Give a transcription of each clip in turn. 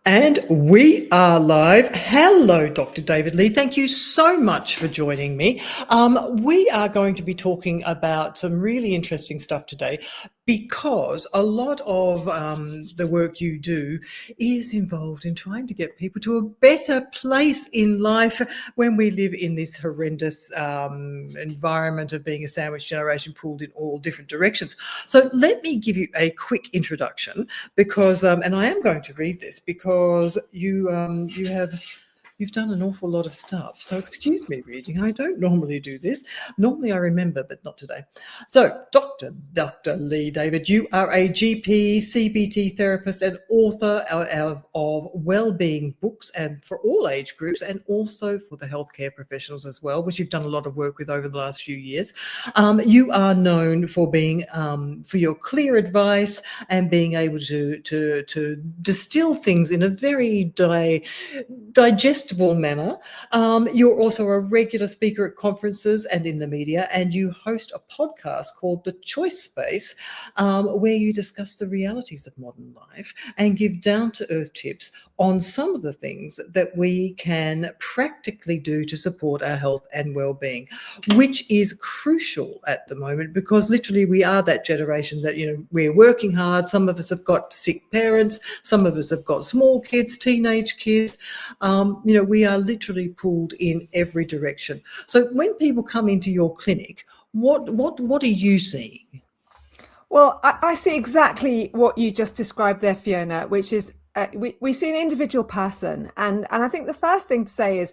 And we are live. Hello, Dr. David Lee. Thank you so much for joining me. We are going to be talking about some really interesting stuff today because a lot of the work you do is involved in trying to get people to a better place in life when we live in this horrendous environment of being a sandwich generation pulled in all different directions. So let me give you a quick introduction because, and I am going to read this because you've done an awful lot of stuff. So excuse me reading. I don't normally do this. Normally I remember, but not today. So Dr. Lee David, you are a GP, CBT therapist and author of well-being books and for all age groups and also for the healthcare professionals as well, which you've done a lot of work with over the last few years. You are known for being for your clear advice and being able to distill things in a very digestible manner. You're also a regular speaker at conferences and in the media, and you host a podcast called The Choice Space, where you discuss the realities of modern life and give down-to-earth tips on some of the things that we can practically do to support our health and well-being, which is crucial at the moment because literally we are that generation that, we're working hard. Some of us have got sick parents. Some of us have got small kids, teenage kids. We are literally pulled in every direction. So when people come into your clinic, what are you seeing? Well, I see exactly what you just described there, Fiona, which is we see an individual person. And I think the first thing to say is,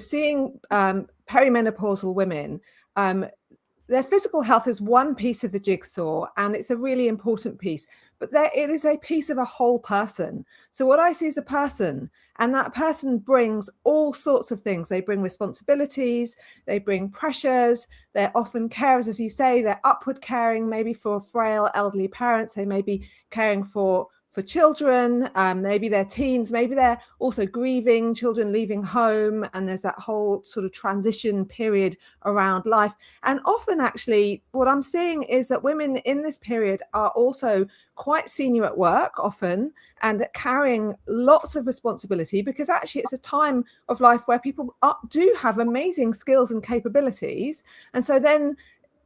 seeing perimenopausal women, their physical health is one piece of the jigsaw, and it's a really important piece, but it is a piece of a whole person. So what I see is a person, and that person brings all sorts of things. They bring responsibilities, they bring pressures, they're often carers, as you say, they're upward caring, maybe for frail elderly parents, they may be caring for children, maybe they're teens, maybe they're also grieving children leaving home, and there's that whole sort of transition period around life. And often actually what I'm seeing is that women in this period are also quite senior at work often and carrying lots of responsibility, because actually it's a time of life where people do have amazing skills and capabilities, and so then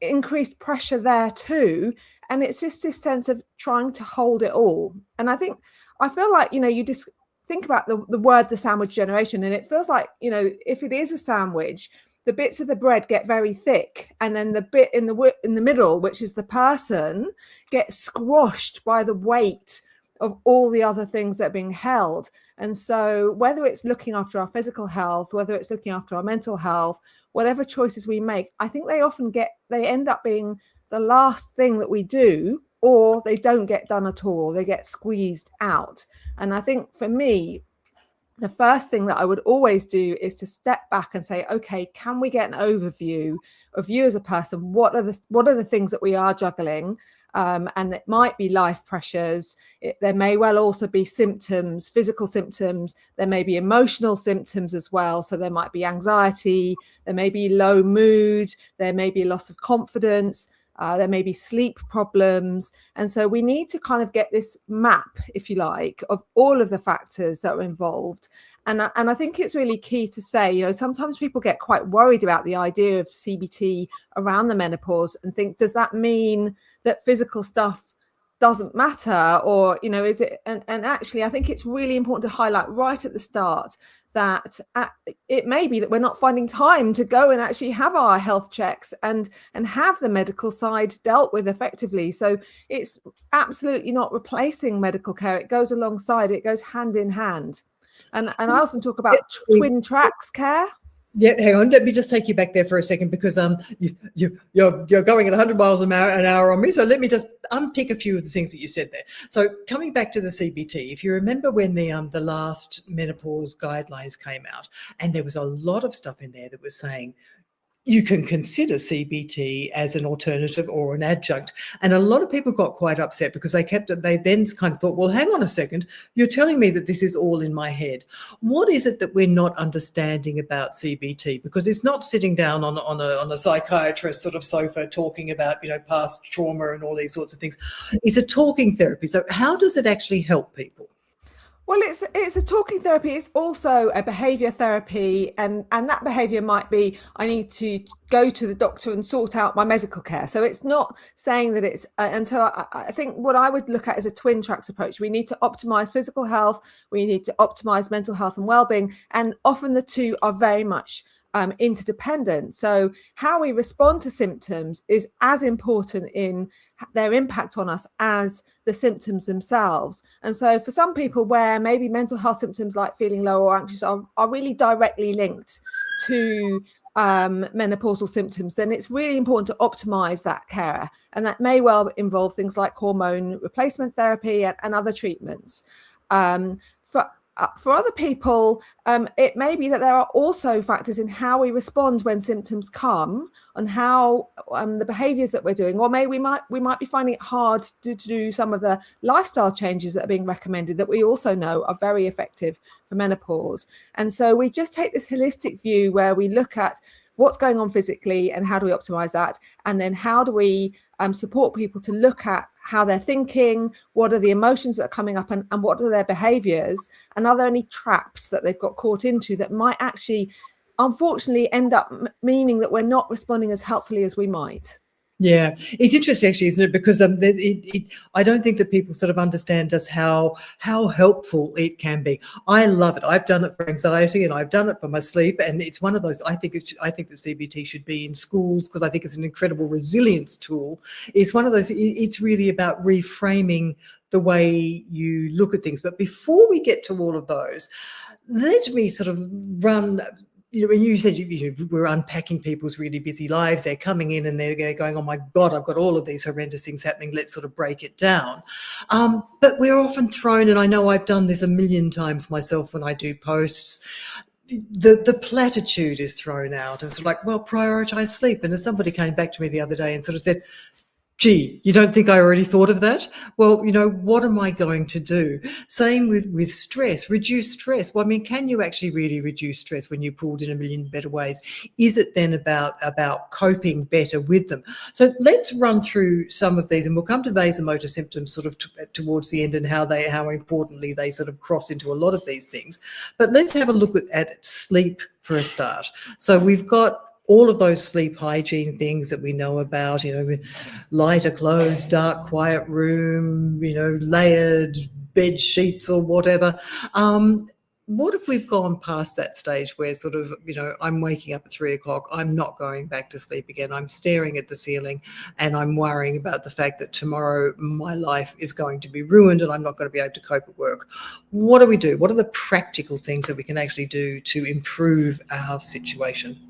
increased pressure there too. And it's just this sense of trying to hold it all. And I feel like, you just think about the word, the sandwich generation, and it feels like, if it is a sandwich, the bits of the bread get very thick, and then the bit in the middle, which is the person, gets squashed by the weight of all the other things that are being held. And so whether it's looking after our physical health, whether it's looking after our mental health, whatever choices we make, I think they end up being the last thing that we do, or they don't get done at all. They get squeezed out. And I think for me, the first thing that I would always do is to step back and say, okay, can we get an overview of you as a person? What are the things that we are juggling? And it might be life pressures. There may well also be symptoms, physical symptoms. There may be emotional symptoms as well. So there might be anxiety. There may be low mood. There may be loss of confidence. There may be sleep problems. And so we need to kind of get this map, if you like, of all of the factors that are involved. And I think it's really key to say, sometimes people get quite worried about the idea of CBT around the menopause and think, does that mean that physical stuff doesn't matter? Or, is it? And actually, I think it's really important to highlight right at the start that it may be that we're not finding time to go and actually have our health checks and have the medical side dealt with effectively. So it's absolutely not replacing medical care. It goes alongside, it goes hand in hand. And I often talk about twin tracks care. Yeah, hang on. Let me just take you back there for a second because you're going at 100 miles an hour on me. So let me just unpick a few of the things that you said there. So coming back to the CBT, if you remember when the last menopause guidelines came out, and there was a lot of stuff in there that was saying you can consider CBT as an alternative or an adjunct. And a lot of people got quite upset because they then kind of thought, well, hang on a second, you're telling me that this is all in my head. What is it that we're not understanding about CBT? Because it's not sitting down on a psychiatrist sort of sofa talking about, past trauma and all these sorts of things. It's a talking therapy. So how does it actually help people? Well, it's a talking therapy. It's also a behaviour therapy, and that behaviour might be I need to go to the doctor and sort out my medical care. So it's not saying that it's and so I think what I would look at is a twin tracks approach. We need to optimise physical health, we need to optimise mental health and well-being, and often the two are very much interdependent. So how we respond to symptoms is as important in their impact on us as the symptoms themselves. And so for some people where maybe mental health symptoms like feeling low or anxious are really directly linked to menopausal symptoms, then it's really important to optimize that care. And that may well involve things like hormone replacement therapy and other treatments. For other people, it may be that there are also factors in how we respond when symptoms come, and how the behaviours that we're doing, or maybe we might be finding it hard to do some of the lifestyle changes that are being recommended that we also know are very effective for menopause. And so we just take this holistic view where we look at what's going on physically and how do we optimize that, and then how do we support people to look at how they're thinking, what are the emotions that are coming up, and what are their behaviors, and are there any traps that they've got caught into that might actually unfortunately end up meaning that we're not responding as helpfully as we might. Yeah, it's interesting actually, isn't it? Because I don't think that people sort of understand just how helpful it can be. I love it. I've done it for anxiety, and I've done it for my sleep, and it's one of those. I think that CBT should be in schools because I think it's an incredible resilience tool. It's one of those. It's really about reframing the way you look at things. But before we get to all of those, let me sort of run. When you said we're unpacking people's really busy lives, they're coming in and they're going, oh my God, I've got all of these horrendous things happening. Let's sort of break it down. But we're often thrown, and I know I've done this a million times myself when I do posts, the platitude is thrown out. It's like, well, prioritise sleep. And as somebody came back to me the other day and sort of said, gee, you don't think I already thought of that? Well, what am I going to do? Same with stress, reduce stress. Well, I mean, can you actually really reduce stress when you're pulled in a million better ways? Is it then about coping better with them? So let's run through some of these, and we'll come to vasomotor symptoms sort of towards the end, and how importantly they sort of cross into a lot of these things. But let's have a look at sleep for a start. So we've got all of those sleep hygiene things that we know about, lighter clothes, dark, quiet room, layered bed sheets or whatever. What if we've gone past that stage where sort of, I'm waking up at 3 o'clock, I'm not going back to sleep again, I'm staring at the ceiling and I'm worrying about the fact that tomorrow my life is going to be ruined and I'm not going to be able to cope at work? What do we do? What are the practical things that we can actually do to improve our situation?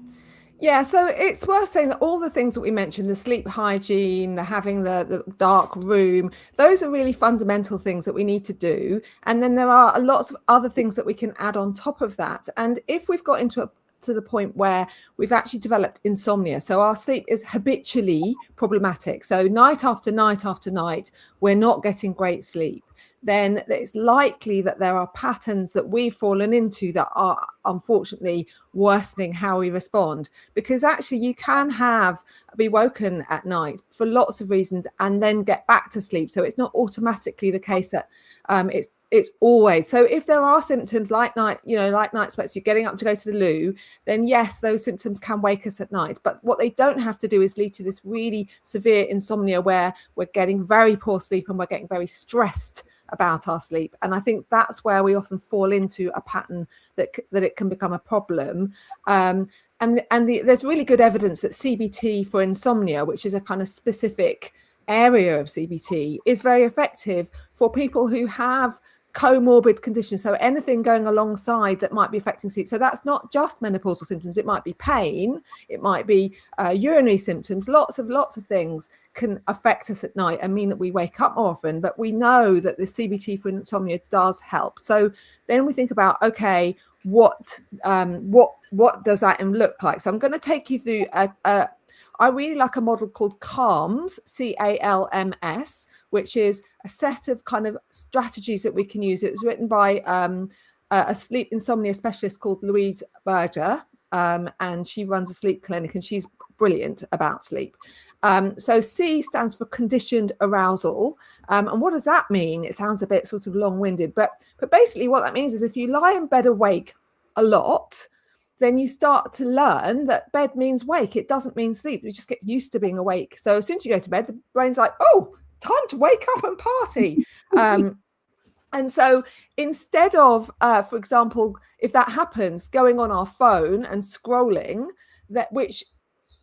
Yeah, so it's worth saying that all the things that we mentioned, the sleep hygiene, the having the dark room, those are really fundamental things that we need to do. And then there are lots of other things that we can add on top of that. And if we've got to the point where we've actually developed insomnia, so our sleep is habitually problematic, so night after night after night, we're not getting great sleep, then it's likely that there are patterns that we've fallen into that are unfortunately worsening how we respond. Because actually you can be woken at night for lots of reasons and then get back to sleep. So it's not automatically the case that it's always. So if there are symptoms like night sweats, you're getting up to go to the loo, then yes, those symptoms can wake us at night. But what they don't have to do is lead to this really severe insomnia where we're getting very poor sleep and we're getting very stressed about our sleep. And I think that's where we often fall into a pattern that it can become a problem. There's really good evidence that CBT for insomnia, which is a kind of specific area of CBT, is very effective for people who have comorbid conditions, so anything going alongside that might be affecting sleep. So that's not just menopausal symptoms, it might be pain, it might be urinary symptoms, lots of things can affect us at night and mean that we wake up more often. But we know that the CBT for insomnia does help. So then we think about, okay, what does that look like? So I'm going to take you through I really like a model called CALMS, CALMS, which is a set of kind of strategies that we can use. It was written by a sleep insomnia specialist called Louise Berger, and she runs a sleep clinic and she's brilliant about sleep. So C stands for conditioned arousal. And what does that mean? It sounds a bit sort of long-winded, but basically what that means is if you lie in bed awake a lot, then you start to learn that bed means wake. It doesn't mean sleep. You just get used to being awake. So as soon as you go to bed, the brain's like, oh, time to wake up and party. And so instead of, for example, if that happens, going on our phone and scrolling, which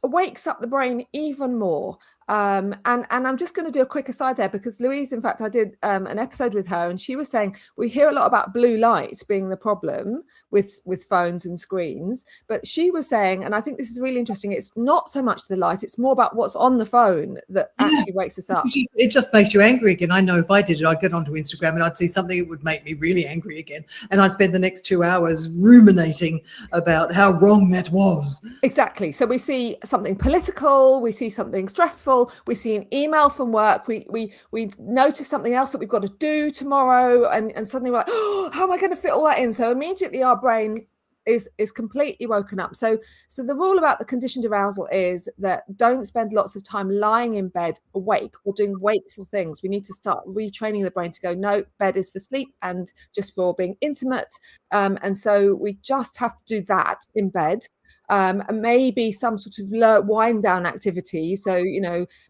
wakes up the brain even more. And I'm just going to do a quick aside there because Louise, in fact, I did an episode with her and she was saying we hear a lot about blue light being the problem with phones and screens, but she was saying, and I think this is really interesting, it's not so much the light, it's more about what's on the phone that actually wakes us up. It just makes you angry again. I know if I did it, I'd get onto Instagram and I'd see something that would make me really angry again, and I'd spend the next 2 hours ruminating about how wrong that was. Exactly. So we see something political, we see something stressful, we see an email from work, we notice something else that we've got to do tomorrow, and suddenly we're like, oh, how am I going to fit all that in? So immediately our brain is completely woken up. So the rule about the conditioned arousal is that don't spend lots of time lying in bed awake or doing wakeful things. We need to start retraining the brain to go, no, bed is for sleep and just for being intimate. And so we just have to do that in bed. And maybe some sort of wind down activity. So,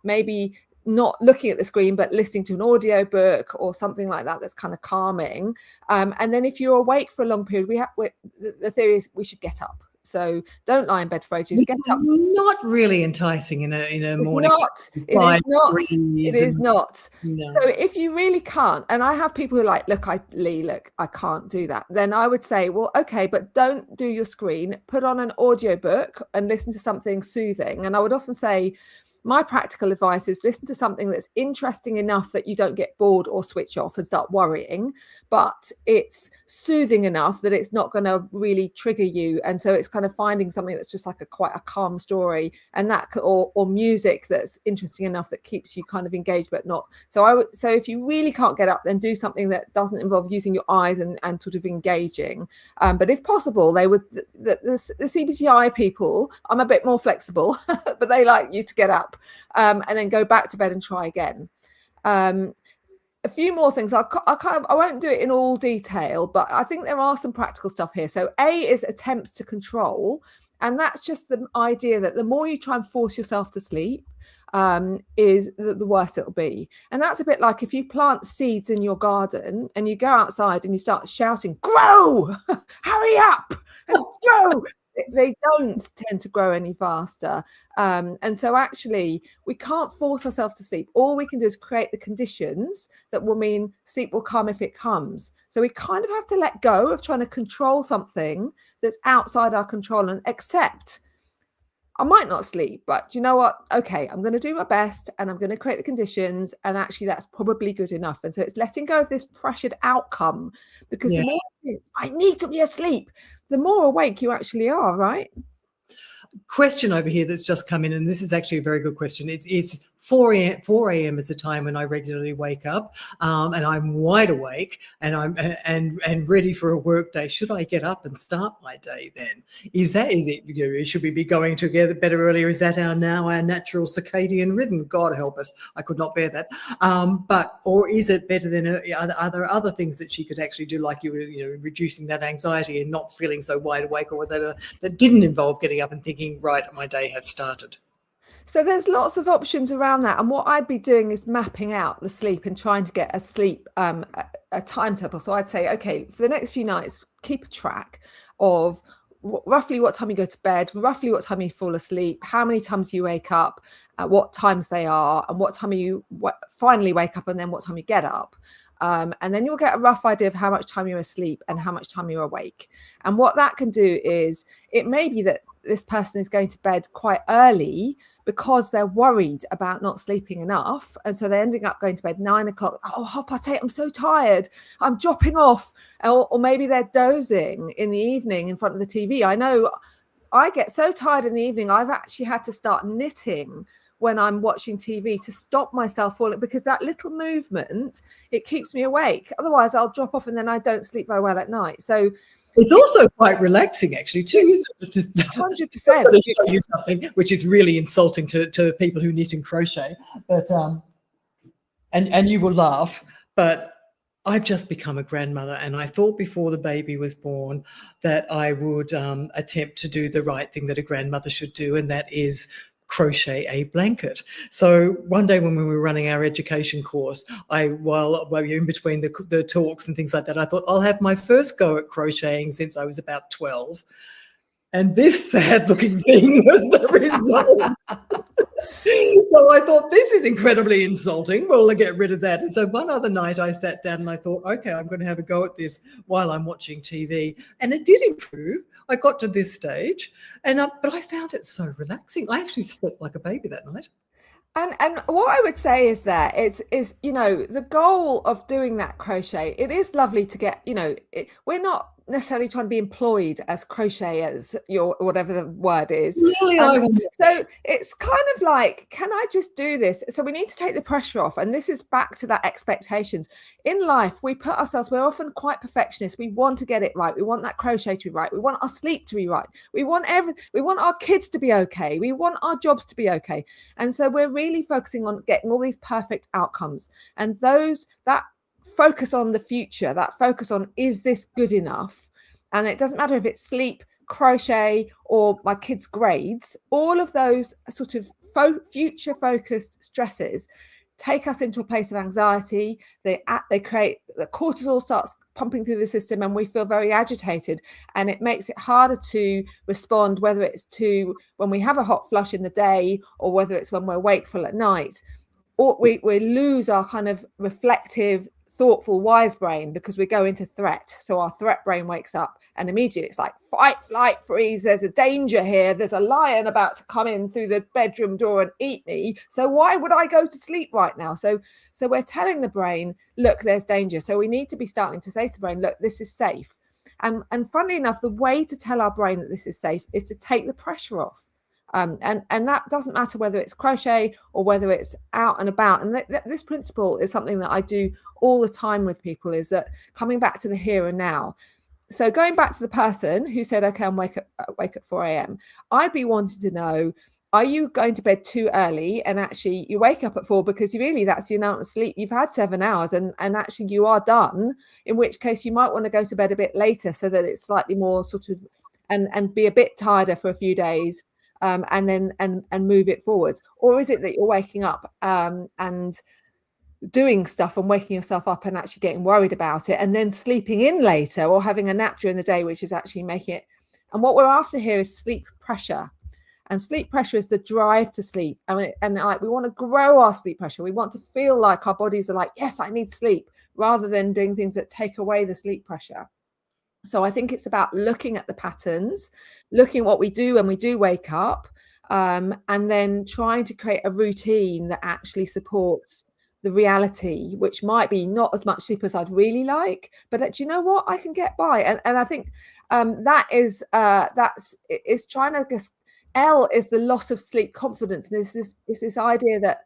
maybe not looking at the screen, but listening to an audio book or something like that that's kind of calming. And then if you're awake for a long period, the theory is we should get up. So don't lie in bed for ages. Which get is up. not really enticing in a morning. It is not. No. So if you really can't, and I have people who are like, look, I can't do that. Then I would say, well, okay, but don't do your screen. Put on an audiobook and listen to something soothing. And I would often say, my practical advice is listen to something that's interesting enough that you don't get bored or switch off and start worrying, but it's soothing enough that it's not going to really trigger you. And so it's kind of finding something that's just like quite a calm story, and that or music that's interesting enough that keeps you kind of engaged but not. So if you really can't get up, then do something that doesn't involve using your eyes and sort of engaging. But if possible, they would the CBTI people, I'm a bit more flexible, but they like you to get up. And then go back to bed and try again. A few more things. I won't do it in all detail, but I think there are some practical stuff here. So A is attempts to control, and that's just the idea that the more you try and force yourself to sleep, is the worse it'll be. And that's a bit like if you plant seeds in your garden and you go outside and you start shouting, grow, hurry up, and grow. They don't tend to grow any faster. And so actually we can't force ourselves to sleep. All we can do is create the conditions that will mean sleep will come if it comes. So we kind of have to let go of trying to control something that's outside our control and accept, I might not sleep, but you know what? Okay, I'm going to do my best and I'm going to create the conditions, and actually that's probably good enough. And so it's letting go of this pressured outcome, because the more I need to be asleep, the more awake you actually are, right? Question over here that's just come in, and this is actually a very good question. It's 4 a.m. is the time when I regularly wake up, and I'm wide awake and I'm and ready for a work day. Should I get up and start my day then? Is it, should we be going together better earlier? Is that our natural circadian rhythm? God help us, I could not bear that. Or is it better than are there other things that she could actually do, like reducing that anxiety and not feeling so wide awake, or that didn't involve getting up and thinking, right, my day has started? So there's lots of options around that. And what I'd be doing is mapping out the sleep and trying to get a sleep, a timetable. So I'd say, okay, for the next few nights, keep a track of roughly what time you go to bed, roughly what time you fall asleep, how many times you wake up, at what times they are, and what time you finally wake up, and then what time you get up. And then you'll get a rough idea of how much time you're asleep and how much time you're awake. And what that can do is, it may be that this person is going to bed quite early because they're worried about not sleeping enough. And so they're ending up going to bed 9 o'clock. Oh, 8:30, I'm so tired, I'm dropping off. Or maybe they're dozing in the evening in front of the TV. I know I get so tired in the evening, I've actually had to start knitting when I'm watching TV to stop myself falling, because that little movement, it keeps me awake. Otherwise I'll drop off and then I don't sleep very well at night. So It's also quite relaxing, actually, too, isn't it? Just, 100%. I'm going to show you something which is really insulting to people who knit and crochet, but and you will laugh, but I've just become a grandmother, and I thought before the baby was born that I would attempt to do the right thing that a grandmother should do, and that is crochet a blanket. So one day when we were running our education course, while we were in between the talks and things like that, I thought I'll have my first go at crocheting since I was about 12. And this sad looking thing was the result. So I thought, this is incredibly insulting. Well, I'll get rid of that. And so one other night I sat down and I thought, okay, I'm going to have a go at this while I'm watching TV. And it did improve. I got to this stage, but I found it so relaxing. I actually slept like a baby that night. And what I would say is that is the goal of doing that crochet. It is lovely to get, we're not necessarily trying to be employed as crocheters, your whatever the word is. Really, So it's kind of like, can I just do this? So we need to take the pressure off, and this is back to that expectations in life. We're often quite perfectionists. We want to get it right. We want that crochet to be right. We want our sleep to be right. We want our kids to be okay. We want our jobs to be okay. And so we're really focusing on getting all these perfect outcomes, and that focus on the future, that focus on, is this good enough? And it doesn't matter if it's sleep, crochet, or my kids' grades. All of those sort of future focused stresses take us into a place of anxiety. They create, the cortisol starts pumping through the system, and we feel very agitated, and it makes it harder to respond, whether it's to when we have a hot flush in the day, or whether it's when we're wakeful at night, or we lose our kind of reflective, thoughtful, wise brain, because we go into threat. So our threat brain wakes up, and immediately it's like fight, flight, freeze. There's a danger here. There's a lion about to come in through the bedroom door and eat me. So why would I go to sleep right now? So we're telling the brain, look, there's danger. So we need to be starting to say to the brain, look, this is safe. And funnily enough, the way to tell our brain that this is safe is to take the pressure off. And that doesn't matter whether it's crochet or whether it's out and about. And this principle is something that I do all the time with people, is that coming back to the here and now. So going back to the person who said, okay, I'm wake at 4 a.m. I'd be wanting to know, are you going to bed too early, and actually you wake up at 4 because really that's the amount of sleep you've had, 7 hours, and actually you are done, in which case you might want to go to bed a bit later so that it's slightly more sort of, and be a bit tireder for a few days. And then move it forward? Or is it that you're waking up and doing stuff and waking yourself up and actually getting worried about it, and then sleeping in later, or having a nap during the day, which is actually making it? And what we're after here is sleep pressure. And sleep pressure is the drive to sleep. And like, we want to grow our sleep pressure. We want to feel like our bodies are like, yes, I need sleep, rather than doing things that take away the sleep pressure. So I think it's about looking at the patterns, looking at what we do when we do wake up, and then trying to create a routine that actually supports the reality, which might be not as much sleep as I'd really like, but do you know what? I can get by. And I think it's trying to guess. L is the loss of sleep confidence. And it's this idea that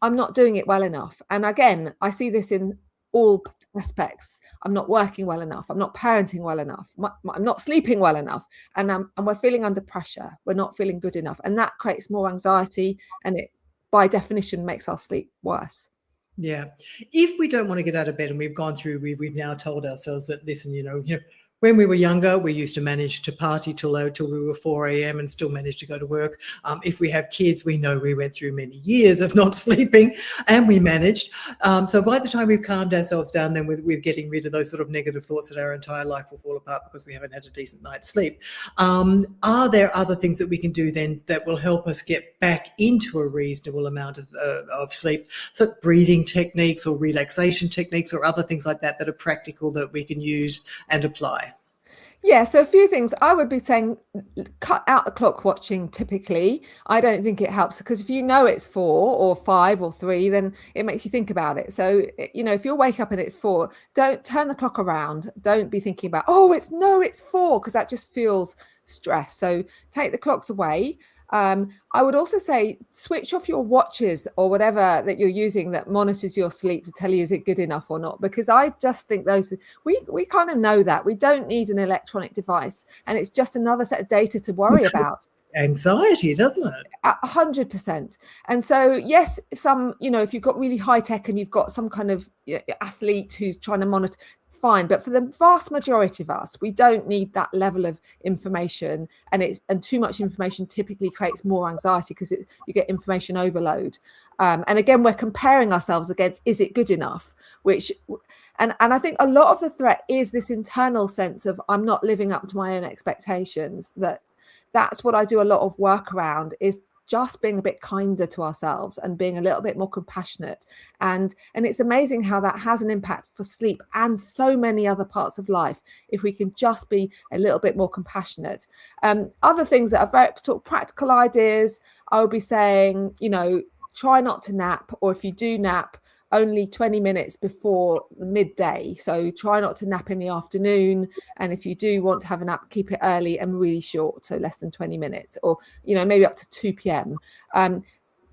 I'm not doing it well enough. And again, I see this in all aspects. I'm not working well enough. I'm not parenting well enough. I'm not sleeping well enough. And we're feeling under pressure. We're not feeling good enough. And that creates more anxiety. And it, by definition, makes our sleep worse. Yeah. If we don't want to get out of bed, and we've gone through, we've now told ourselves that, listen, when we were younger, we used to manage to party till we were 4 a.m. and still managed to go to work. If we have kids, we know we went through many years of not sleeping, and we managed. So by the time we've calmed ourselves down, then we're getting rid of those sort of negative thoughts that our entire life will fall apart because we haven't had a decent night's sleep. Are there other things that we can do then that will help us get back into a reasonable amount of sleep? So breathing techniques or relaxation techniques or other things like that are practical that we can use and apply? Yeah, so a few things. I would be saying, cut out the clock watching. Typically, I don't think it helps, because if you know it's 4 or 5 or 3, then it makes you think about it. So, if you wake up and it's 4, don't turn the clock around. Don't be thinking about, it's 4, because that just feels stress. So take the clocks away. I would also say switch off your watches or whatever that you're using that monitors your sleep to tell you is it good enough or not, because I just think those we kind of know that we don't need an electronic device, and it's just another set of data to worry about. Anxiety, doesn't it? 100%. And so yes, some, if you've got really high tech and you've got some kind of athlete who's trying to monitor, fine, but for the vast majority of us, we don't need that level of information, and too much information typically creates more anxiety because you get information overload. And again, we're comparing ourselves against, is it good enough, and I think a lot of the threat is this internal sense of I'm not living up to my own expectations. That's what I do a lot of work around, is just being a bit kinder to ourselves and being a little bit more compassionate. And it's amazing how that has an impact for sleep and so many other parts of life if we can just be a little bit more compassionate. Other things that are very practical ideas, I would be saying, try not to nap, or if you do nap, only 20 minutes before midday. So try not to nap in the afternoon. And if you do want to have a nap, keep it early and really short. So less than 20 minutes, or, maybe up to 2 p.m.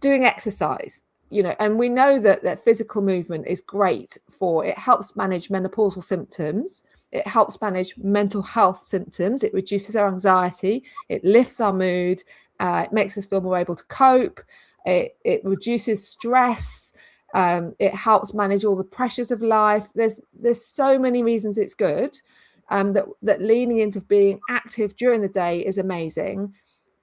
Doing exercise, and we know that physical movement is great it helps manage menopausal symptoms. It helps manage mental health symptoms. It reduces our anxiety. It lifts our mood. It makes us feel more able to cope. It reduces stress. It helps manage all the pressures of life. There's so many reasons it's good. That leaning into being active during the day is amazing.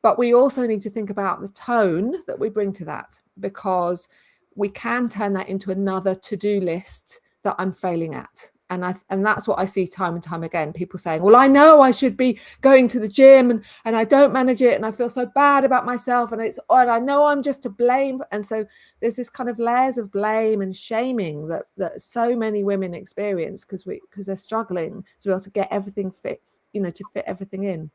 But we also need to think about the tone that we bring to that, because we can turn that into another to-do list that I'm failing at. And that's what I see time and time again. People saying, well, I know I should be going to the gym and I don't manage it and I feel so bad about myself and I know I'm just to blame. And so there's this kind of layers of blame and shaming that so many women experience because they're struggling to be able to get everything fit, to fit everything in.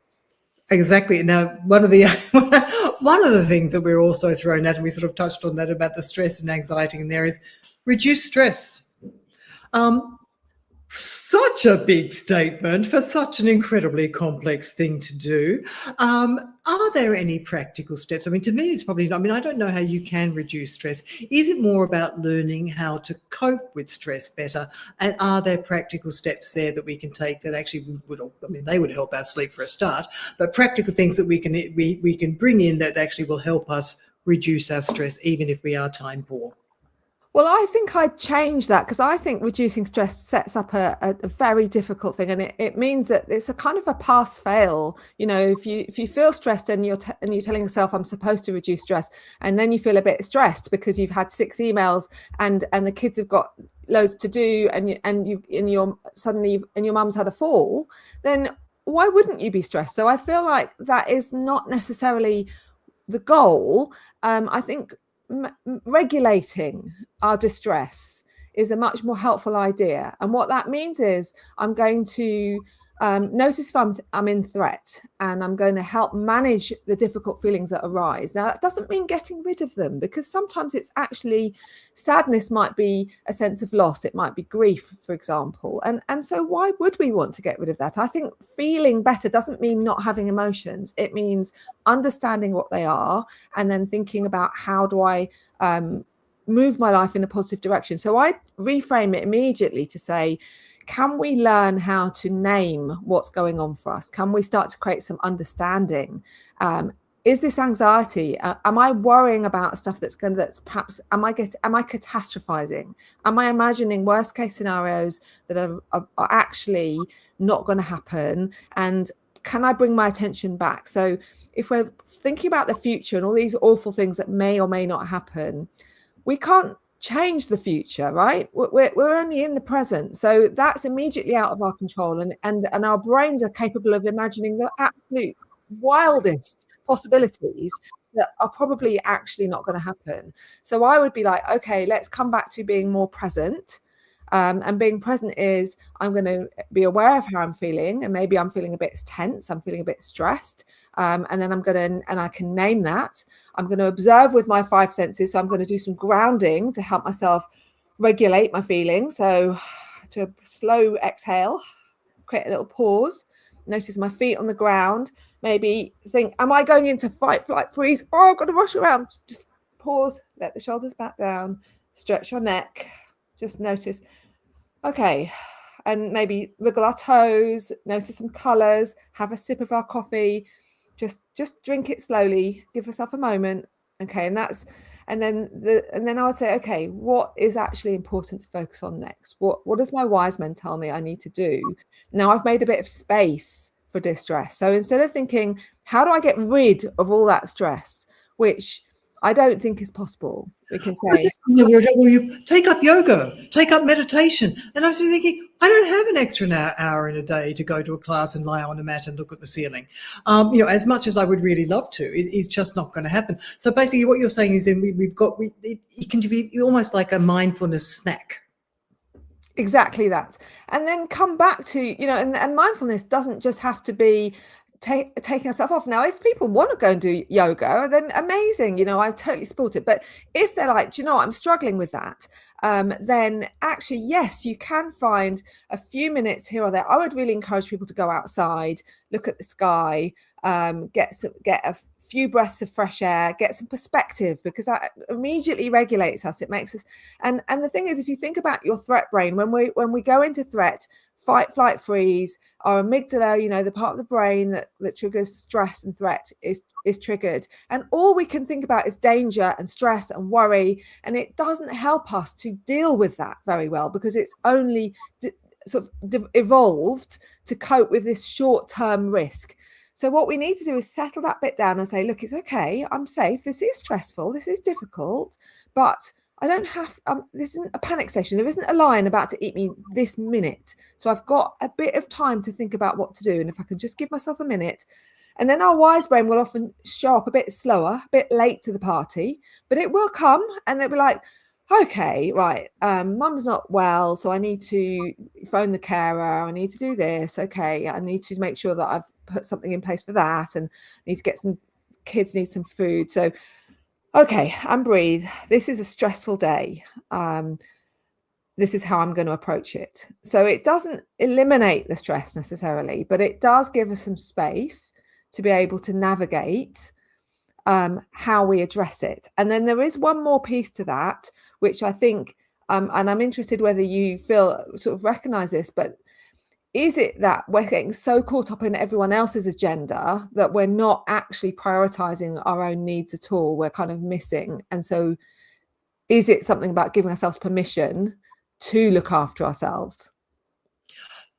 Exactly. Now, one of the things that we're also thrown at, and we sort of touched on that about the stress and anxiety in there, is reduce stress. Such a big statement for such an incredibly complex thing to do. Are there any practical steps? I mean, to me, it's probably, I don't know how you can reduce stress. Is it more about learning how to cope with stress better? And are there practical steps there that we can take that actually they would help our sleep for a start, but practical things that we can bring in that actually will help us reduce our stress, even if we are time poor? Well, I think I'd change that, because I think reducing stress sets up a very difficult thing, and it means that it's a kind of a pass fail. If you feel stressed and you're telling yourself I'm supposed to reduce stress, and then you feel a bit stressed because you've had 6 emails and the kids have got loads to do, and your mum's had a fall, then why wouldn't you be stressed? So I feel like that is not necessarily the goal. I think regulating our distress is a much more helpful idea. And what that means is I'm going to notice if I'm in threat, and I'm going to help manage the difficult feelings that arise. Now, that doesn't mean getting rid of them, because sometimes it's actually sadness might be a sense of loss. It might be grief, for example. And so why would we want to get rid of that? I think feeling better doesn't mean not having emotions. It means understanding what they are and then thinking about how do I move my life in a positive direction. So I reframe it immediately to say, can we learn how to name what's going on for us? Can we start to create some understanding? Is this anxiety? Am I worrying about stuff that's perhaps, am I catastrophizing? Am I imagining worst case scenarios that are actually not going to happen? And can I bring my attention back? So if we're thinking about the future and all these awful things that may or may not happen, we can't change the future, right? We're only in the present. So that's immediately out of our control. And our brains are capable of imagining the absolute wildest possibilities that are probably actually not going to happen. So I would be like, okay, let's come back to being more present. And being present is I'm going to be aware of how I'm feeling, and maybe I'm feeling a bit tense, I'm feeling a bit stressed, and then I can name that. I'm going to observe with my 5 senses, so I'm going to do some grounding to help myself regulate my feelings. So to slow exhale, create a little pause, notice my feet on the ground, maybe think, am I going into fight, flight, freeze? Oh, I've got to rush around. Just pause, let the shoulders back down, stretch your neck, just notice, okay, and maybe wriggle our toes, notice some colours, have a sip of our coffee, just drink it slowly, give yourself a moment. Okay, and then I would say, okay, what is actually important to focus on next? What does my wise men tell me I need to do? Now I've made a bit of space for distress. So instead of thinking, how do I get rid of all that stress, which I don't think is possible, we can Was say, this where you take up yoga, take up meditation? And I was thinking, I don't have an extra hour in a day to go to a class and lie on a mat and look at the ceiling. As much as I would really love to, it is just not going to happen. So basically, what you're saying is, then it can be almost like a mindfulness snack. exactly that. And then come back to, and mindfulness doesn't just have to be taking ourselves off. Now, if people want to go and do yoga, then amazing, I totally support it. But if they're like, do you know what, I'm struggling with that, then actually, yes, you can find a few minutes here or there. I would really encourage people to go outside, look at the sky, get a few breaths of fresh air, get some perspective, because that immediately regulates us. It makes us, and the thing is, if you think about your threat brain, when we go into threat, fight, flight, freeze, our amygdala, the part of the brain that triggers stress and threat is triggered. And all we can think about is danger and stress and worry. And it doesn't help us to deal with that very well, because it's only evolved to cope with this short-term risk. So what we need to do is settle that bit down and say, look, it's okay. I'm safe. This is stressful. This is difficult, but I don't have, this isn't a panic session. There isn't a lion about to eat me this minute. So I've got a bit of time to think about what to do. And if I can just give myself a minute, and then our wise brain will often show up a bit slower, a bit late to the party, but it will come and they'll be like, okay, right, mum's not well, so I need to phone the carer. I need to do this. Okay, I need to make sure that I've put something in place for that, and need to get some kids need some food. So okay, and breathe. This is a stressful day. This is how I'm going to approach it. So it doesn't eliminate the stress necessarily, but it does give us some space to be able to navigate how we address it. And then there is one more piece to that, which I think, and I'm interested whether you feel sort of recognize this, but is it that we're getting so caught up in everyone else's agenda that we're not actually prioritizing our own needs at all? We're kind of missing. And so is it something about giving ourselves permission to look after ourselves?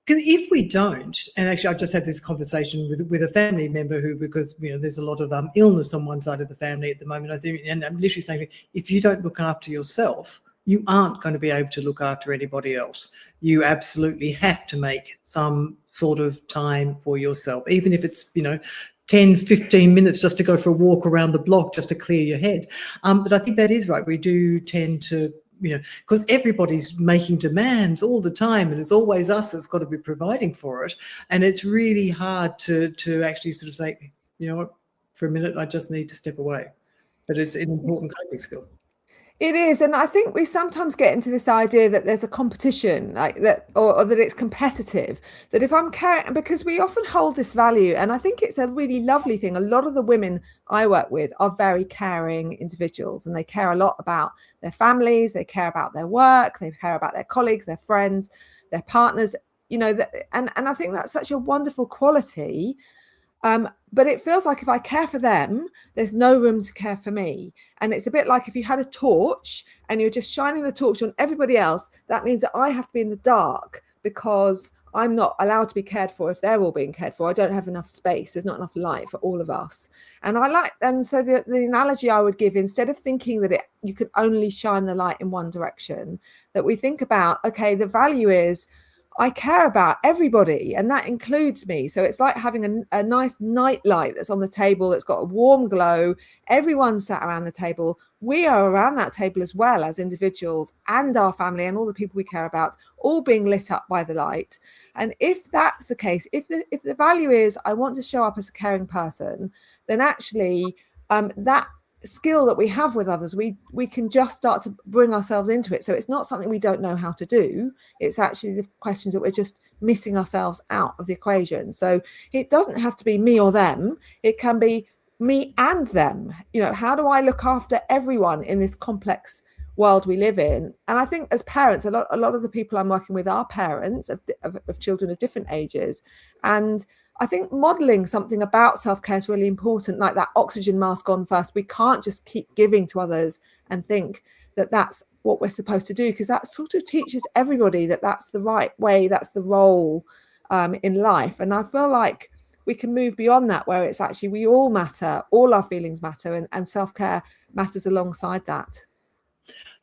Because if we don't, and actually I've just had this conversation with a family member who, because there's a lot of illness on one side of the family at the moment, I think, and I'm literally saying, if you don't look after yourself, you aren't going to be able to look after anybody else. You absolutely have to make some sort of time for yourself, even if it's 10, 15 minutes just to go for a walk around the block, just to clear your head. But I think that is right. We do tend to, because everybody's making demands all the time, and it's always us that's got to be providing for it. And it's really hard to actually sort of say, what, for a minute, I just need to step away. But it's an important coping skill. It is. And I think we sometimes get into this idea that there's a competition, like that, or that it's competitive, that if I'm caring, because we often hold this value, and I think it's a really lovely thing. A lot of the women I work with are very caring individuals, and they care a lot about their families, they care about their work, they care about their colleagues, their friends, their partners, and I think that's such a wonderful quality. But it feels like if I care for them, there's no room to care for me. And it's a bit like if you had a torch and you're just shining the torch on everybody else, that means that I have to be in the dark because I'm not allowed to be cared for if they're all being cared for. I don't have enough space. There's not enough light for all of us. And so the analogy I would give, instead of thinking that you can only shine the light in one direction, that we think about, okay, the value is, I care about everybody, and that includes me. So it's like having a nice night light that's on the table, that's got a warm glow. Everyone sat around the table. We are around that table as well as individuals, and our family and all the people we care about, all being lit up by the light. And if that's the case, if the value is I want to show up as a caring person, then actually that skill that we have with others, we can just start to bring ourselves into it. So it's not something we don't know how to do. It's actually the questions that we're just missing ourselves out of the equation. So it doesn't have to be me or them. It can be me and them. You know, how do I look after everyone in this complex world we live in? And I think as parents, a lot of the people I'm working with are parents of children of different ages. And I think modeling something about self-care is really important, like that oxygen mask on first. We can't just keep giving to others and think that that's what we're supposed to do, because that sort of teaches everybody that that's the right way, that's the role in life. And I feel like we can move beyond that, where it's actually we all matter, all our feelings matter, and self-care matters alongside that.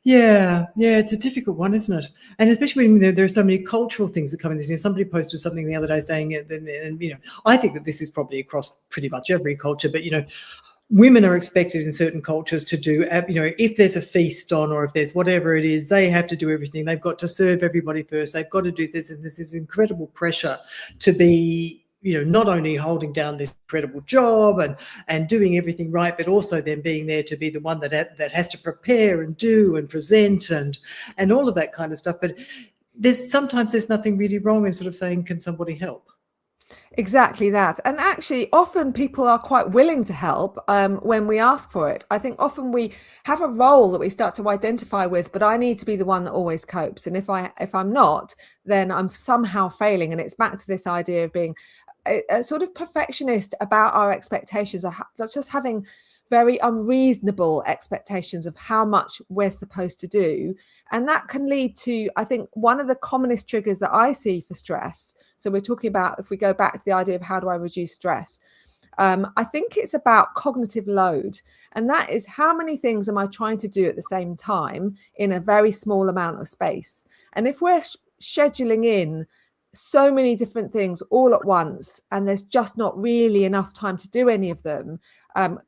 Yeah, it's a difficult one, isn't it? And especially when there are so many cultural things that come in this. Somebody posted something the other day saying it, and I think that this is probably across pretty much every culture, but women are expected in certain cultures to do, if there's a feast on, or if there's whatever it is, they have to do everything. They've got to serve everybody first. They've got to do this, and this is incredible pressure to be, not only holding down this incredible job and doing everything right, but also then being there to be the one that has to prepare and do and present and all of that kind of stuff. But sometimes there's nothing really wrong in sort of saying, can somebody help? Exactly that. And actually, often people are quite willing to help when we ask for it. I think often we have a role that we start to identify with, but I need to be the one that always copes. And if I'm not, then I'm somehow failing. And it's back to this idea of being a sort of perfectionist about our expectations, just having very unreasonable expectations of how much we're supposed to do. And that can lead to, I think, one of the commonest triggers that I see for stress. So we're talking about, if we go back to the idea of how do I reduce stress, I think it's about cognitive load. And that is, how many things am I trying to do at the same time in a very small amount of space? And if we're scheduling in so many different things all at once, and there's just not really enough time to do any of them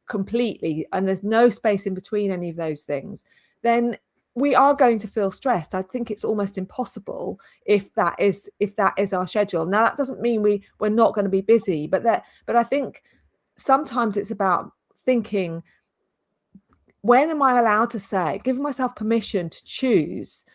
completely, and there's no space in between any of those things, then we are going to feel stressed. I think it's almost impossible if that is our schedule. Now, that doesn't mean we're not going to be busy, but I think sometimes it's about thinking, when am I allowed to say, giving myself permission to choose?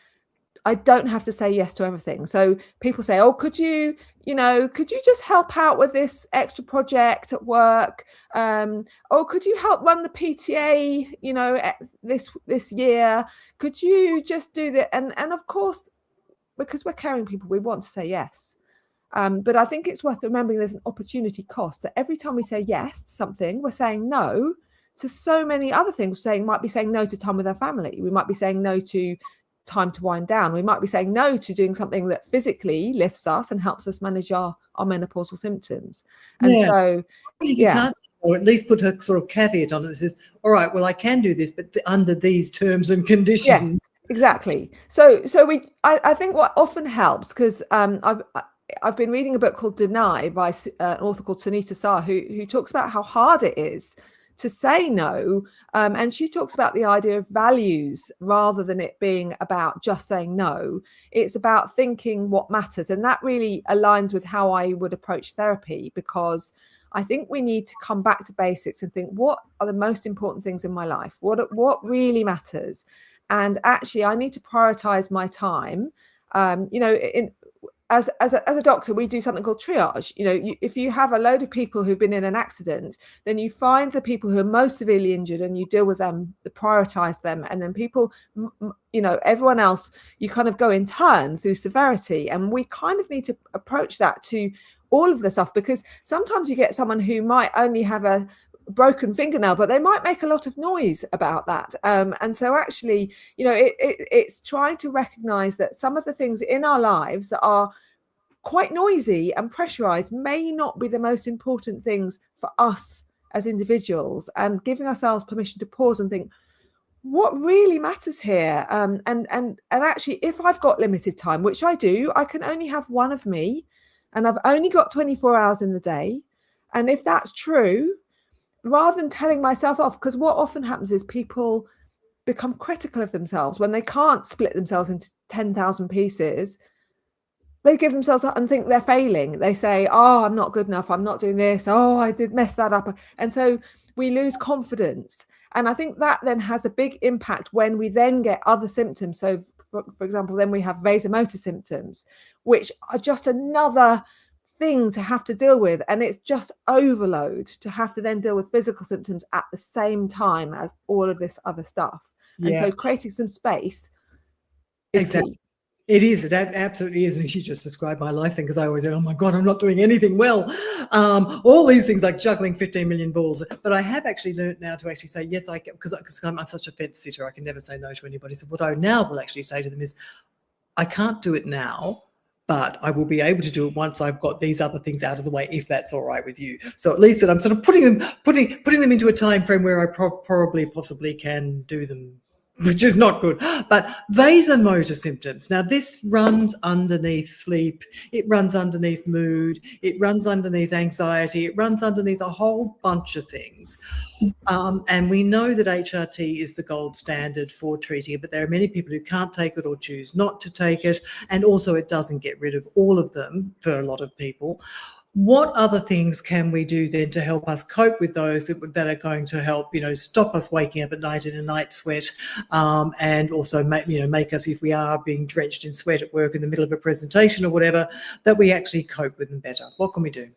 I don't have to say yes to everything. So people say, oh, could you just help out with this extra project at work? Or could you help run the PTA, this year? Could you just do that? And of course, because we're caring people, we want to say yes. But I think it's worth remembering there's an opportunity cost, that every time we say yes to something, we're saying no to so many other things. Might be saying no to time with our family. We might be saying no to time to wind down. We might be saying no to doing something that physically lifts us and helps us manage our menopausal symptoms. And so, you can't, or at least put a sort of caveat on it that says, all right, well, I can do this, but under these terms and conditions. Yes, exactly. So I think what often helps, because I've been reading a book called Deny by an author called Sunita Shah, who talks about how hard it is to say no. And she talks about the idea of values rather than it being about just saying no. It's about thinking what matters. And that really aligns with how I would approach therapy, because I think we need to come back to basics and think, what are the most important things in my life? What really matters? And actually, I need to prioritize my time. As a doctor, we do something called triage. If you have a load of people who've been in an accident, then you find the people who are most severely injured and you deal with them, prioritize them. And then people, everyone else, you kind of go in turn through severity. And we kind of need to approach that to all of the stuff, because sometimes you get someone who might only have a broken fingernail, but they might make a lot of noise about that. And so actually, it's trying to recognize that some of the things in our lives that are quite noisy and pressurized may not be the most important things for us as individuals, and giving ourselves permission to pause and think, what really matters here? And actually, if I've got limited time, which I do, I can only have one of me, and I've only got 24 hours in the day. And if that's true, rather than telling myself off, because what often happens is people become critical of themselves when they can't split themselves into 10,000 pieces. they give themselves up and think they're failing. They say, oh, I'm not good enough, I'm not doing this, oh, I did mess that up. And so we lose confidence. And I think that then has a big impact when we then get other symptoms. So for example, then we have vasomotor symptoms, which are just another thing to have to deal with. And it's just overload to have to then deal with physical symptoms at the same time as all of this other stuff. And Yeah, so creating some space is exactly. key. It is. It absolutely is. And you just described my life thing, because I always say, oh my God, I'm not doing anything well. All these things like juggling 15 million balls. But I have actually learned now to actually say, yes, I can, because I'm such a fence sitter. I can never say no to anybody. So what I now will actually say to them is, I can't do it now, but I will be able to do it once I've got these other things out of the way, if that's all right with you. So at least that I'm sort of putting them into a time frame where I probably possibly can do them, which is not good. But vasomotor symptoms. Now, this runs underneath sleep. It runs underneath mood. It runs underneath anxiety. It runs underneath a whole bunch of things. And we know that HRT is the gold standard for treating it, but there are many people who can't take it or choose not to take it. And also it doesn't get rid of all of them for a lot of people. What other things can we do then to help us cope with those that are going to help, stop us waking up at night in a night sweat, and also make us, if we are being drenched in sweat at work in the middle of a presentation or whatever, that we actually cope with them better? What can we do?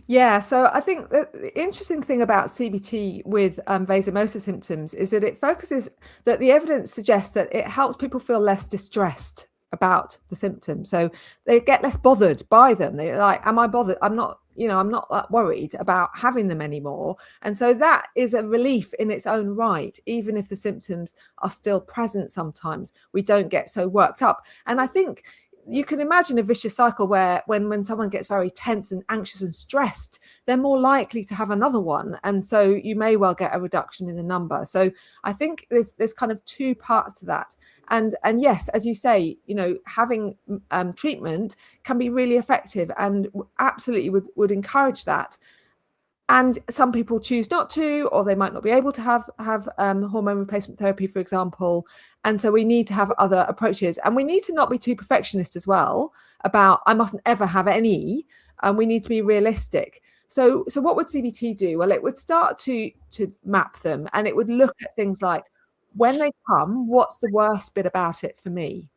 Yeah, so I think the interesting thing about CBT with vasomotor symptoms is that it focuses, that the evidence suggests that it helps people feel less distressed about the symptoms. So they get less bothered by them. They're like, am I bothered? I'm not that worried about having them anymore. And so that is a relief in its own right, even if the symptoms are still present sometimes. We don't get so worked up. And I think you can imagine a vicious cycle where when someone gets very tense and anxious and stressed, they're more likely to have another one. And so you may well get a reduction in the number. So I think there's kind of two parts to that. And yes, as you say, having treatment can be really effective, and absolutely would encourage that. And some people choose not to, or they might not be able to have hormone replacement therapy, for example. And so we need to have other approaches, and we need to not be too perfectionist as well about, I mustn't ever have any. And we need to be realistic. So what would CBT do? Well, it would start to map them, and it would look at things like, when they come, what's the worst bit about it for me?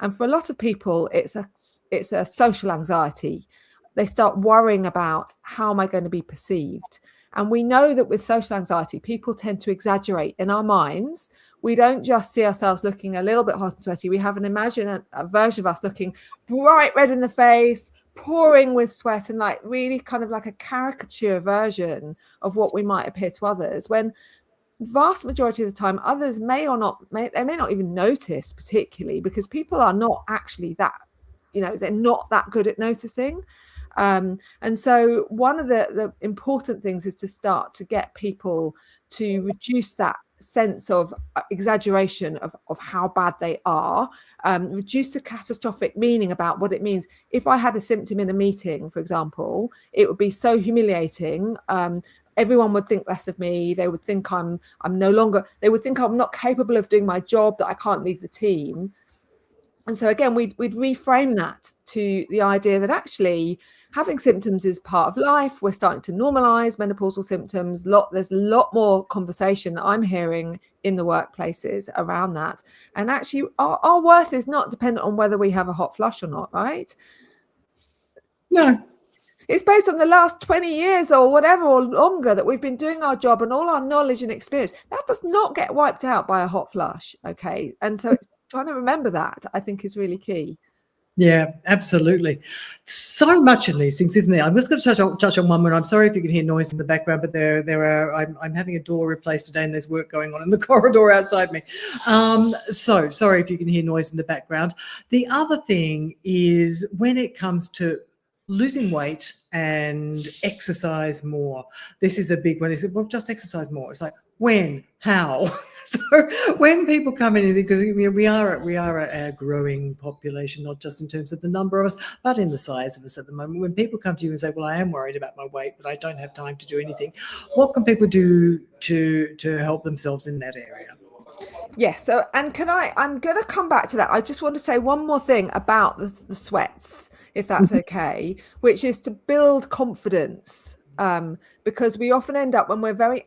And for a lot of people, it's a social anxiety. They start worrying about, how am I going to be perceived? And we know that with social anxiety, people tend to exaggerate in our minds. We don't just see ourselves looking a little bit hot and sweaty. We have a version of us looking bright red in the face, pouring with sweat, and like really kind of like a caricature version of what we might appear to others, when vast majority of the time others may not even notice, particularly because people are not actually that, they're not that good at noticing. And so one of the important things is to start to get people to reduce that sense of exaggeration of how bad they are, reduce the catastrophic meaning about what it means. If I had a symptom in a meeting, for example, it would be so humiliating. Everyone would think less of me. They would think they would think I'm not capable of doing my job, that I can't lead the team. And so again, we'd reframe that to the idea that actually having symptoms is part of life. We're starting to normalize menopausal symptoms. There's a lot more conversation that I'm hearing in the workplaces around that. And actually, our worth is not dependent on whether we have a hot flush or not, right? No. It's based on the last 20 years or whatever, or longer, that we've been doing our job, and all our knowledge and experience. That does not get wiped out by a hot flush, okay? And so it's trying to remember that, I think, is really key. Yeah, absolutely. So much in these things, isn't there? I'm just going to touch on one more. I'm sorry if you can hear noise in the background, but I'm having a door replaced today, and there's work going on in the corridor outside me. So sorry if you can hear noise in the background. The other thing is, when it comes to losing weight and exercise more, this is a big one. Is it, well, just exercise more? It's like, when, how? So when people come in, because we are a growing population, not just in terms of the number of us, but in the size of us at the moment. When people come to you and say, well, I am worried about my weight, but I don't have time to do anything, what can people do to help themselves in that area? Yes. So, and I'm going to come back to that. I just want to say one more thing about the sweats, if that's okay, which is to build confidence. Because we often end up, when we're very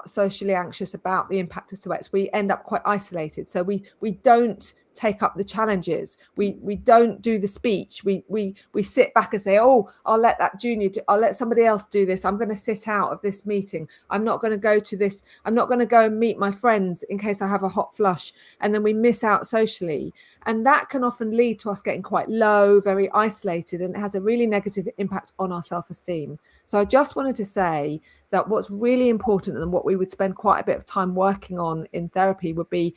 socially anxious about the impact of sweats, we end up quite isolated. So we don't take up the challenges. We don't do the speech. We sit back and say, oh, I'll let somebody else do this. I'm going to sit out of this meeting. I'm not going to go to this. I'm not going to go and meet my friends in case I have a hot flush. And then we miss out socially. And that can often lead to us getting quite low, very isolated, and it has a really negative impact on our self-esteem. So I just wanted to say that what's really important, and what we would spend quite a bit of time working on in therapy, would be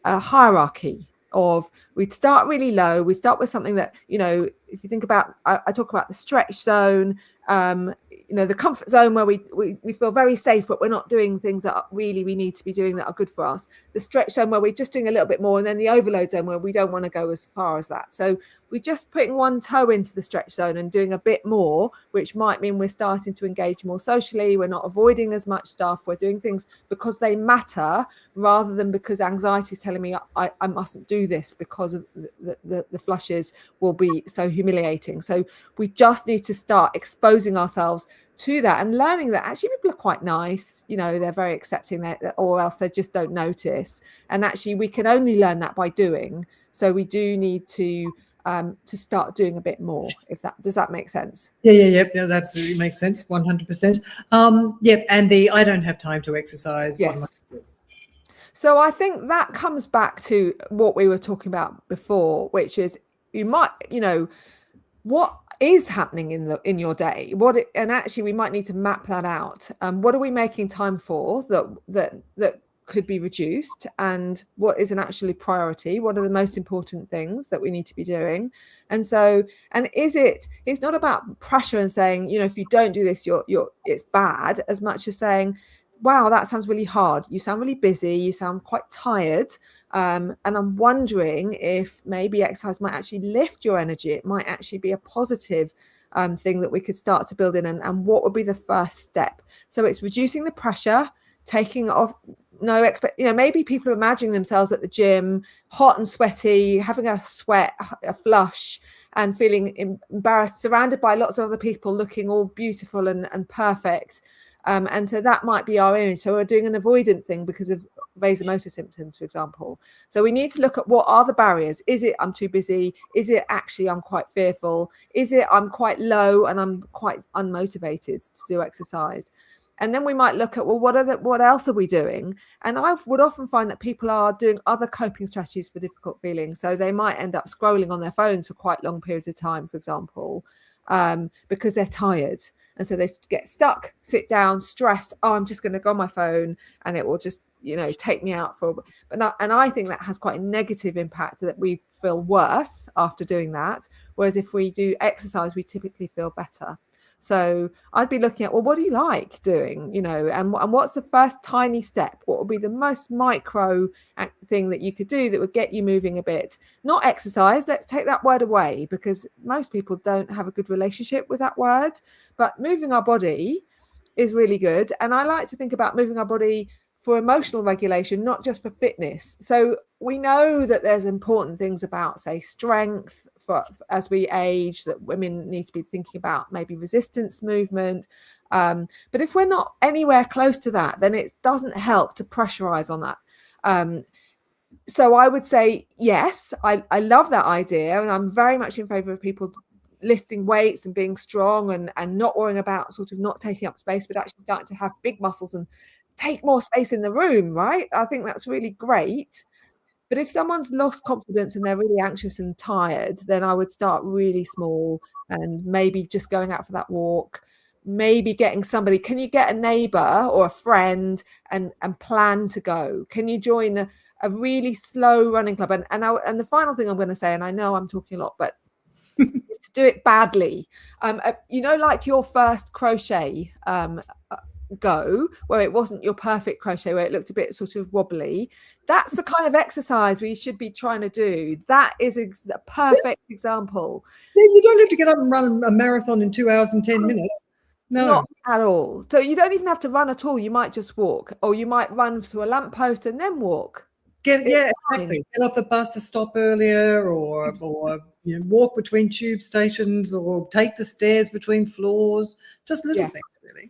a hierarchy of, we'd start really low. We start with something that, if you think about, I talk about the stretch zone, the comfort zone where we feel very safe, but we're not doing things that we need to be doing that are good for us. The stretch zone where we're just doing a little bit more, and then the overload zone where we don't want to go as far as that. So we're just putting one toe into the stretch zone and doing a bit more, which might mean we're starting to engage more socially. We're not avoiding as much stuff. We're doing things because they matter, rather than because anxiety is telling me I mustn't do this because of the flushes will be so humiliating. So we just need to start exposing ourselves to that and learning that actually people are quite nice, they're very accepting, that, or else they just don't notice. And actually we can only learn that by doing. So we do need to start doing a bit more. Does that make sense? Yeah, that absolutely makes sense. 100%. And I don't have time to exercise. Yes. So I think that comes back to what we were talking about before, which is what is happening in your day, and actually we might need to map that out. What are we making time for that could be reduced, and what is an actually priority? What are the most important things that we need to be doing? And it's not about pressure and saying, if you don't do this, it's bad, as much as saying, wow, that sounds really hard. You sound really busy. You sound quite tired. And I'm wondering if maybe exercise might actually lift your energy. It might actually be a positive thing that we could start to build in. And what would be the first step? So it's reducing the pressure, taking off maybe people are imagining themselves at the gym, hot and sweaty, having a flush, and feeling embarrassed, surrounded by lots of other people looking all beautiful and perfect. And so that might be our image. So we're doing an avoidant thing because of vasomotor symptoms, for example. So we need to look at, what are the barriers? Is it I'm too busy? Is it actually I'm quite fearful? Is it I'm quite low and I'm quite unmotivated to do exercise? And then we might look at, well, what else are we doing? And I would often find that people are doing other coping strategies for difficult feelings. So they might end up scrolling on their phones for quite long periods of time, for example, because they're tired. And so they get stuck, sit down, stressed. Oh, I'm just going to go on my phone and it will just, take me out for. And I think that has quite a negative impact, that we feel worse after doing that. Whereas if we do exercise, we typically feel better. So I'd be looking at, well, what do you like doing, and what's the first tiny step? What would be the most micro thing that you could do that would get you moving a bit? Not exercise. Let's take that word away, because most people don't have a good relationship with that word. But moving our body is really good. And I like to think about moving our body for emotional regulation, not just for fitness. So we know that there's important things about, say, strength, as we age, that women need to be thinking about, maybe resistance movement. But if we're not anywhere close to that, then it doesn't help to pressurize on that. So I would say, yes, I love that idea. And I'm very much in favor of people lifting weights and being strong and not worrying about sort of not taking up space, but actually starting to have big muscles and take more space in the room, right? I think that's really great. But if someone's lost confidence and they're really anxious and tired, then I would start really small and maybe just going out for that walk, maybe getting somebody. Can you get a neighbor or a friend and plan to go? Can you join a really slow running club? And the final thing I'm going to say, and I know I'm talking a lot, but is to do it badly. Like your first crochet go, where it wasn't your perfect crochet, where it looked a bit sort of wobbly. That's the kind of exercise we should be trying to do. That is a perfect example. Yeah, you don't have to get up and run a marathon in 2 hours and 10 minutes. No. Not at all. So you don't even have to run at all. You might just walk, or you might run to a lamppost and then walk. It's Yeah, fine. exactly. Get off the bus to stop earlier, or walk between tube stations, or take the stairs between floors. Just little Yes. things, really.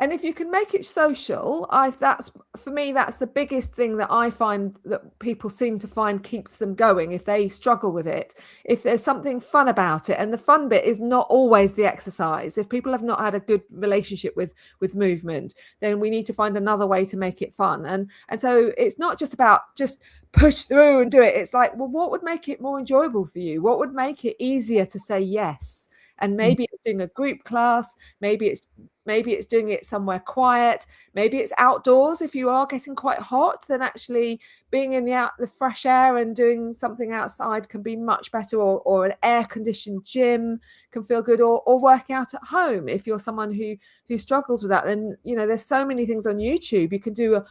And if you can make it social, that's for me, that's the biggest thing that I find that people seem to find keeps them going if they struggle with it. If there's something fun about it, and the fun bit is not always the exercise. If people have not had a good relationship with movement, then we need to find another way to make it fun. And so it's not just about just push through and do it. It's like, well, what would make it more enjoyable for you? What would make it easier to say yes? And maybe it's doing a group class, maybe it's doing it somewhere quiet, maybe it's outdoors. If you are getting quite hot, then actually being in the fresh air and doing something outside can be much better, or an air-conditioned gym can feel good, or working out at home. If you're someone who struggles with that, then there's so many things on YouTube you can do.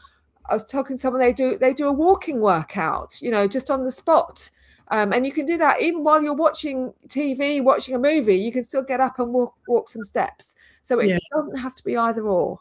I was talking to someone, they do a walking workout, just on the spot. And you can do that even while you're watching TV, watching a movie. You can still get up and walk some steps. So it doesn't have to be either or.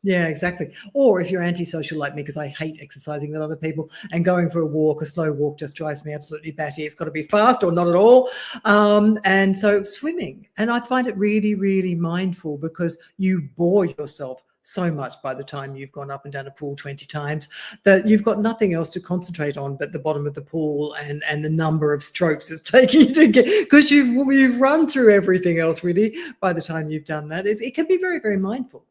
Yeah, exactly. Or if you're antisocial like me, because I hate exercising with other people, and going for a walk, a slow walk, just drives me absolutely batty. It's got to be fast or not at all. And so swimming. And I find it really, really mindful, because you bore yourself so much by the time you've gone up and down a pool 20 times that you've got nothing else to concentrate on but the bottom of the pool and the number of strokes it's taking you to get, because you've run through everything else really by the time you've done that. It can be very, very mindful.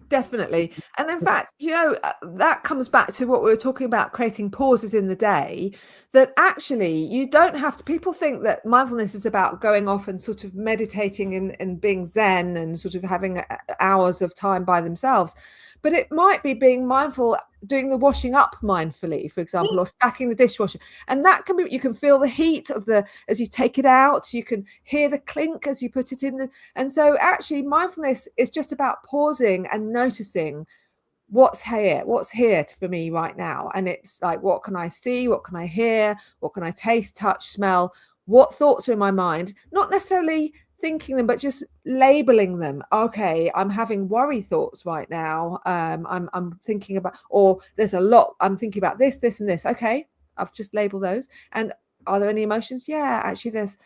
Definitely. And in fact, that comes back to what we were talking about, creating pauses in the day, that actually you don't have to. People think that mindfulness is about going off and sort of meditating and being zen and sort of having hours of time by themselves. But it might be being mindful, doing the washing up mindfully, for example, or stacking the dishwasher. And that can be, you can feel the heat as you take it out, you can hear the clink as you put it in. And so actually mindfulness is just about pausing and noticing what's here for me right now. And it's like, what can I see? What can I hear? What can I taste, touch, smell? What thoughts are in my mind? Not necessarily thinking them, but just labeling them. Okay, I'm having worry thoughts right now. I'm thinking about, or there's a lot. I'm thinking about this, and this. Okay, I've just labeled those. And are there any emotions? Yeah, actually, there's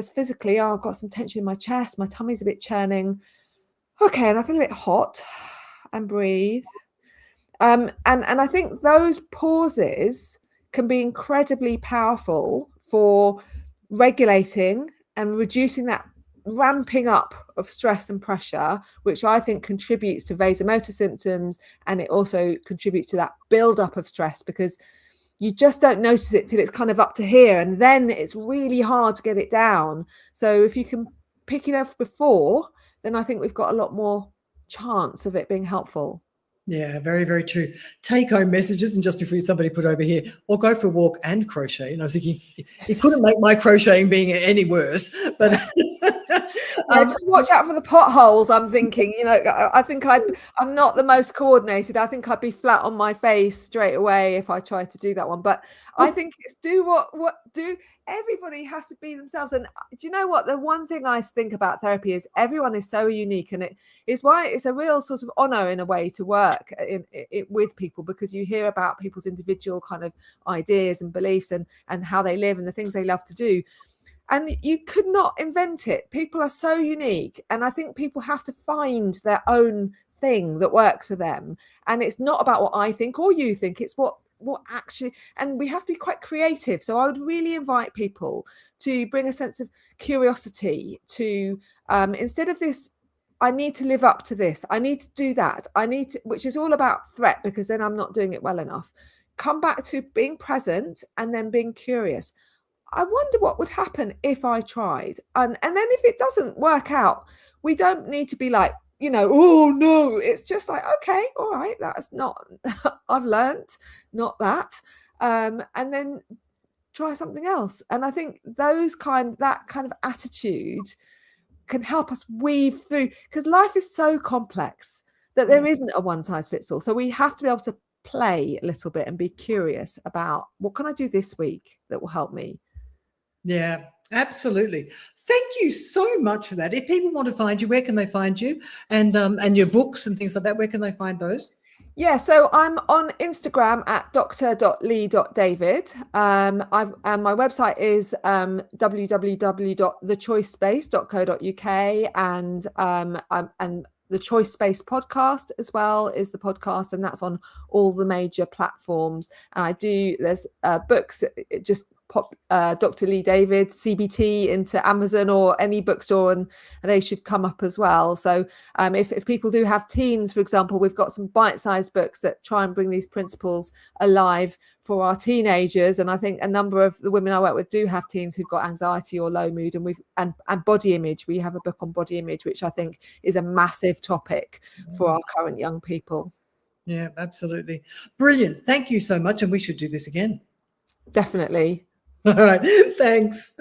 physically. Oh, I've got some tension in my chest. My tummy's a bit churning. Okay, and I feel a bit hot. And breathe. And I think those pauses can be incredibly powerful for regulating and reducing that ramping up of stress and pressure, which I think contributes to vasomotor symptoms, and it also contributes to that build-up of stress, because you just don't notice it till it's kind of up to here, and then it's really hard to get it down. So if you can pick it up before, then I think we've got a lot more chance of it being helpful. Yeah, very, very true. Take home messages, and just before somebody put over here, or go for a walk and crochet. And I was thinking, it couldn't make my crocheting being any worse, but just watch out for the potholes. I'm thinking, I think I'm not the most coordinated. I think I'd be flat on my face straight away if I tried to do that one. But I think it's do everybody has to be themselves. And do you know what? The one thing I think about therapy is everyone is so unique, and it is why it's a real sort of honor in a way to work with people, because you hear about people's individual kind of ideas and beliefs and how they live and the things they love to do. And you could not invent it. People are so unique. And I think people have to find their own thing that works for them. And it's not about what I think or you think. It's what actually, and we have to be quite creative. So I would really invite people to bring a sense of curiosity to, instead of this, I need to live up to this, I need to do that, which is all about threat, because then I'm not doing it well enough. Come back to being present and then being curious. I wonder what would happen if I tried. And then if it doesn't work out, we don't need to be like, oh no, it's just like, okay, all right, that's not, I've learned not that. And then try something else. And I think that kind of attitude can help us weave through, because life is so complex that there isn't a one size fits all. So we have to be able to play a little bit and be curious about, what can I do this week that will help me? Yeah, absolutely. Thank you so much for that. If people want to find you, where can they find you? And your books and things like that, where can they find those? Yeah, so I'm on Instagram at dr.lee.david. And my website is www.thechoicespace.co.uk, and the Choice Space podcast as well is the podcast, and that's on all the major platforms. And there's books, just pop Dr. Lee David CBT into Amazon or any bookstore, and they should come up as well. So if people do have teens, for example, we've got some bite-sized books that try and bring these principles alive for our teenagers. And I think a number of the women I work with do have teens who've got anxiety or low mood, and body image. We have a book on body image, which I think is a massive topic for our current young people. Yeah, absolutely. Brilliant. Thank you so much. And we should do this again. Definitely. All right. Thanks.